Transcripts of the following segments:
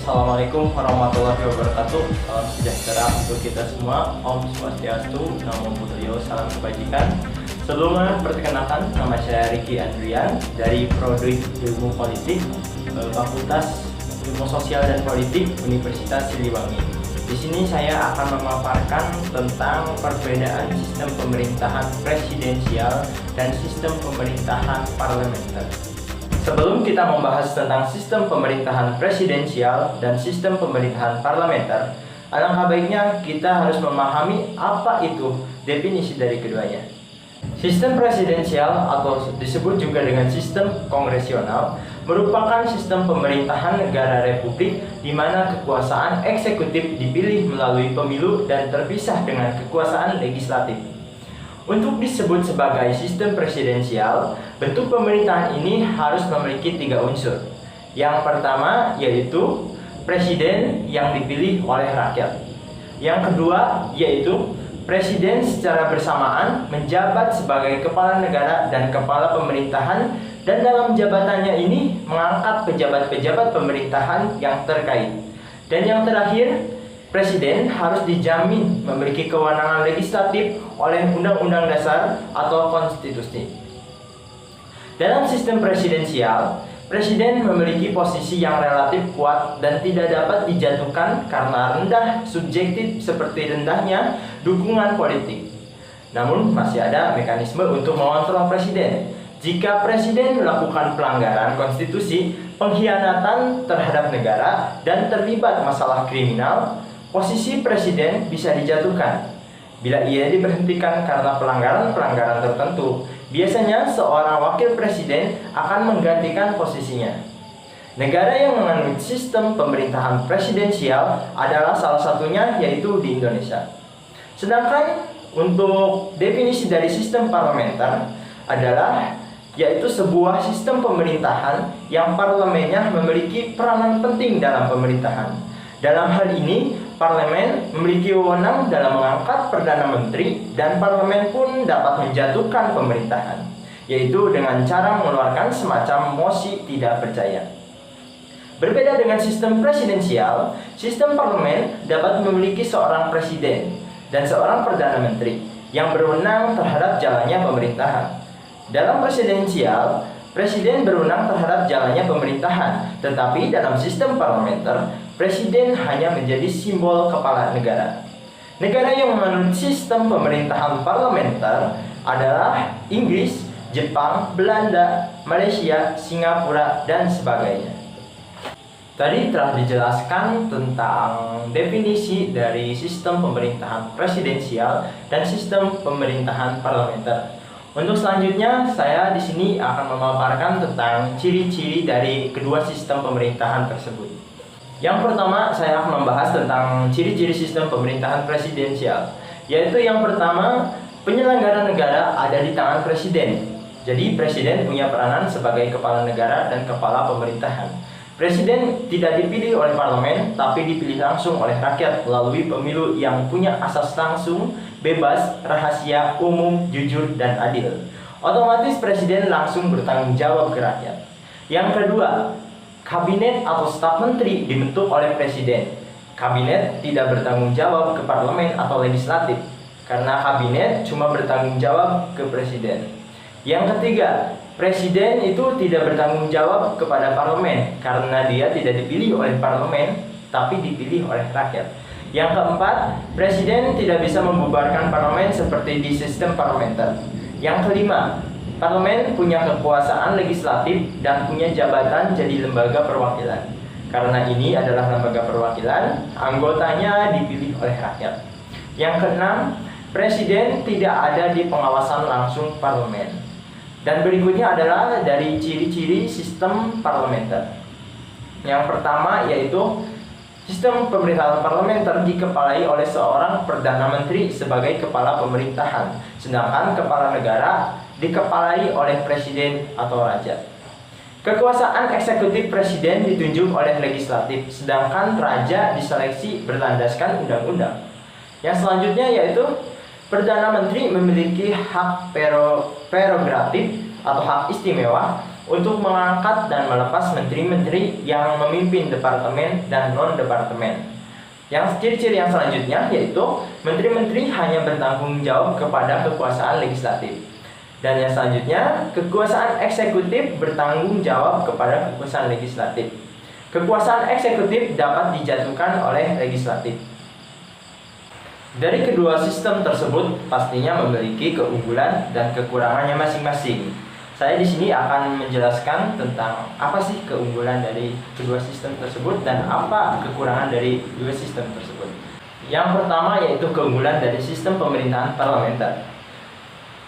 Assalamualaikum warahmatullahi wabarakatuh. Salam sejahtera untuk kita semua. Om Swastiastu, Namo Buddhaya, salam kebajikan. Sebelumnya perkenalkan, nama saya Ricky Andrian dari Prodi Ilmu Politik, Fakultas Ilmu Sosial dan Politik Universitas Siliwangi. Di sini saya akan memaparkan tentang perbedaan sistem pemerintahan presidensial dan sistem pemerintahan parlementer. Sebelum kita membahas tentang sistem pemerintahan presidensial dan sistem pemerintahan parlementer, alangkah baiknya kita harus memahami apa itu definisi dari keduanya. Sistem presidensial atau disebut juga dengan sistem kongresional merupakan sistem pemerintahan negara republik di mana kekuasaan eksekutif dipilih melalui pemilu dan terpisah dengan kekuasaan legislatif. Untuk disebut sebagai sistem presidensial, bentuk pemerintahan ini harus memiliki 3 unsur. Yang pertama yaitu presiden yang dipilih oleh rakyat. Yang kedua yaitu presiden secara bersamaan menjabat sebagai kepala negara dan kepala pemerintahan, dan dalam jabatannya ini mengangkat pejabat-pejabat pemerintahan yang terkait. Dan yang terakhir, presiden harus dijamin memiliki kewenangan legislatif oleh Undang-Undang Dasar atau konstitusi. Dalam sistem presidensial, presiden memiliki posisi yang relatif kuat dan tidak dapat dijatuhkan karena rendah subjektif seperti rendahnya dukungan politik. Namun masih ada mekanisme untuk mengontrol presiden. Jika presiden melakukan pelanggaran konstitusi, pengkhianatan terhadap negara, dan terlibat masalah kriminal, posisi presiden bisa dijatuhkan. Bila ia diberhentikan karena pelanggaran-pelanggaran tertentu, biasanya seorang wakil presiden akan menggantikan posisinya. Negara yang menganut sistem pemerintahan presidensial adalah salah satunya, yaitu di Indonesia. Sedangkan untuk definisi dari sistem parlementer adalah yaitu sebuah sistem pemerintahan yang parlemennya memiliki peranan penting dalam pemerintahan. Dalam hal ini, parlemen memiliki wewenang dalam mengangkat Perdana Menteri, dan parlemen pun dapat menjatuhkan pemerintahan, yaitu dengan cara mengeluarkan semacam mosi tidak percaya. Berbeda dengan sistem presidensial, sistem parlemen dapat memiliki seorang presiden dan seorang Perdana Menteri yang berwenang terhadap jalannya pemerintahan. Dalam presidensial, presiden berwenang terhadap jalannya pemerintahan, tetapi dalam sistem parlementer, presiden hanya menjadi simbol kepala negara. Negara yang menganut sistem pemerintahan parlementer adalah Inggris, Jepang, Belanda, Malaysia, Singapura, dan sebagainya. Tadi telah dijelaskan tentang definisi dari sistem pemerintahan presidensial dan sistem pemerintahan parlementer. Untuk selanjutnya, saya di sini akan memaparkan tentang ciri-ciri dari kedua sistem pemerintahan tersebut. Yang pertama, saya akan membahas tentang ciri-ciri sistem pemerintahan presidensial, yaitu yang pertama, penyelenggara negara ada di tangan presiden. Jadi, presiden punya peranan sebagai kepala negara dan kepala pemerintahan. Presiden tidak dipilih oleh parlemen, tapi dipilih langsung oleh rakyat melalui pemilu yang punya asas langsung, bebas, rahasia, umum, jujur, dan adil. Otomatis presiden langsung bertanggung jawab ke rakyat. Yang kedua, kabinet atau staf menteri dibentuk oleh presiden. Kabinet tidak bertanggung jawab ke parlemen atau legislatif, karena kabinet cuma bertanggung jawab ke presiden. Yang ketiga, presiden itu tidak bertanggung jawab kepada parlemen karena dia tidak dipilih oleh parlemen, tapi dipilih oleh rakyat. Yang keempat, presiden tidak bisa membubarkan parlemen seperti di sistem parlementer. Yang kelima, parlemen punya kekuasaan legislatif dan punya jabatan jadi lembaga perwakilan. Karena ini adalah lembaga perwakilan, anggotanya dipilih oleh rakyat. Yang keenam, presiden tidak ada di pengawasan langsung parlemen. Dan berikutnya adalah dari ciri-ciri sistem parlementer. Yang pertama yaitu sistem pemerintahan parlementer dikepalai oleh seorang Perdana Menteri sebagai kepala pemerintahan, sedangkan kepala negara dikepalai oleh presiden atau raja. Kekuasaan eksekutif presiden ditunjuk oleh legislatif, sedangkan raja diseleksi berlandaskan undang-undang. Yang selanjutnya yaitu Perdana Menteri memiliki hak prerogatif atau hak istimewa untuk mengangkat dan melepas menteri-menteri yang memimpin departemen dan non-departemen. Yang ciri-ciri yang selanjutnya yaitu menteri-menteri hanya bertanggung jawab kepada kekuasaan legislatif. Dan yang selanjutnya, kekuasaan eksekutif bertanggung jawab kepada kekuasaan legislatif. Kekuasaan eksekutif dapat dijatuhkan oleh legislatif. Dari kedua sistem tersebut pastinya memiliki keunggulan dan kekurangannya masing-masing. Saya di sini akan menjelaskan tentang apa sih keunggulan dari kedua sistem tersebut dan apa kekurangan dari dua sistem tersebut. Yang pertama yaitu keunggulan dari sistem pemerintahan parlementer.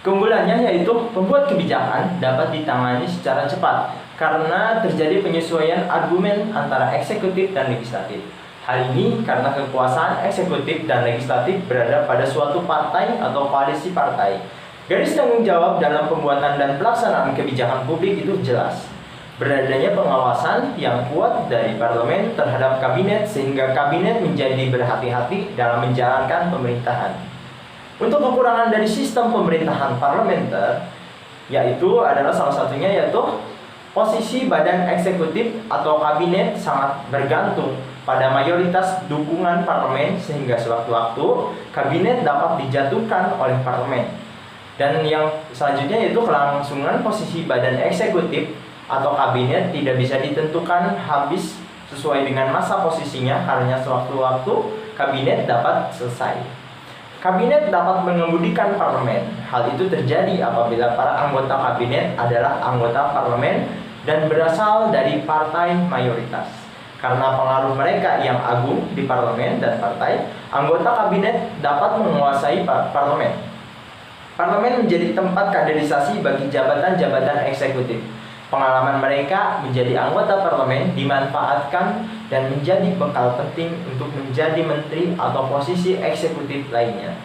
Keunggulannya yaitu pembuat kebijakan dapat ditangani secara cepat karena terjadi penyesuaian argumen antara eksekutif dan legislatif. Hal ini karena kekuasaan eksekutif dan legislatif berada pada suatu partai atau koalisi partai. Garis tanggung jawab dalam pembuatan dan pelaksanaan kebijakan publik itu jelas. Beradanya pengawasan yang kuat dari parlemen terhadap kabinet sehingga kabinet menjadi berhati-hati dalam menjalankan pemerintahan. Untuk kekurangan dari sistem pemerintahan parlementer yaitu adalah salah satunya yaitu posisi badan eksekutif atau kabinet sangat bergantung pada mayoritas dukungan parlemen sehingga sewaktu-waktu kabinet dapat dijatuhkan oleh parlemen. Dan yang selanjutnya yaitu kelangsungan posisi badan eksekutif atau kabinet tidak bisa ditentukan habis sesuai dengan masa posisinya karena sewaktu-waktu kabinet dapat selesai. Kabinet dapat mengemudikan parlemen. Hal itu terjadi apabila para anggota kabinet adalah anggota parlemen dan berasal dari partai mayoritas. Karena pengaruh mereka yang agung di parlemen dan partai, anggota kabinet dapat menguasai parlemen. Parlemen menjadi tempat kaderisasi bagi jabatan-jabatan eksekutif. Pengalaman mereka menjadi anggota parlemen dimanfaatkan dan menjadi bekal penting untuk menjadi menteri atau posisi eksekutif lainnya.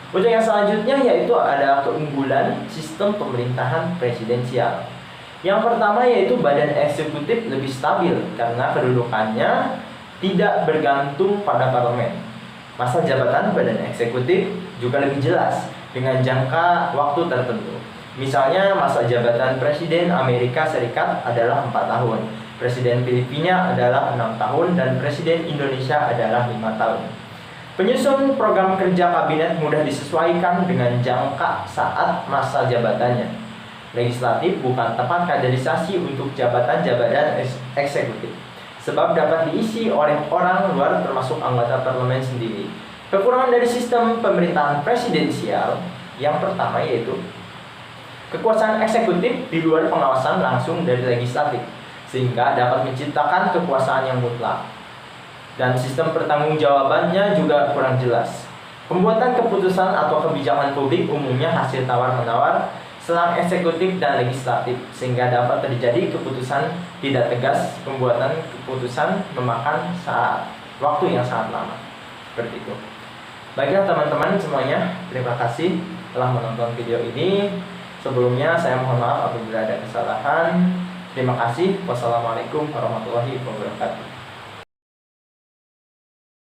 Untuk yang selanjutnya yaitu ada keunggulan sistem pemerintahan presidensial. Yang pertama yaitu badan eksekutif lebih stabil karena kedudukannya tidak bergantung pada parlemen. Masa jabatan badan eksekutif juga lebih jelas dengan jangka waktu tertentu. Misalnya masa jabatan Presiden Amerika Serikat adalah 4 tahun, Presiden Filipina adalah 6 tahun, dan Presiden Indonesia adalah 5 tahun. Penyusun program kerja kabinet mudah disesuaikan dengan jangka saat masa jabatannya. Legislatif bukan tempat kaderisasi untuk jabatan-jabatan eksekutif, sebab dapat diisi oleh orang luar termasuk anggota parlemen sendiri. Kekurangan dari sistem pemerintahan presidensial yang pertama yaitu kekuasaan eksekutif di luar pengawasan langsung dari legislatif, sehingga dapat menciptakan kekuasaan yang mutlak. Dan sistem pertanggungjawabannya juga kurang jelas. Pembuatan keputusan atau kebijakan publik umumnya hasil tawar-menawar selang eksekutif dan legislatif, sehingga dapat terjadi keputusan tidak tegas. Pembuatan keputusan memakan waktu yang sangat lama. Seperti itu. Baiklah teman-teman semuanya, terima kasih telah menonton video ini. Sebelumnya saya mohon maaf apabila ada kesalahan. Terima kasih. Wassalamualaikum warahmatullahi wabarakatuh.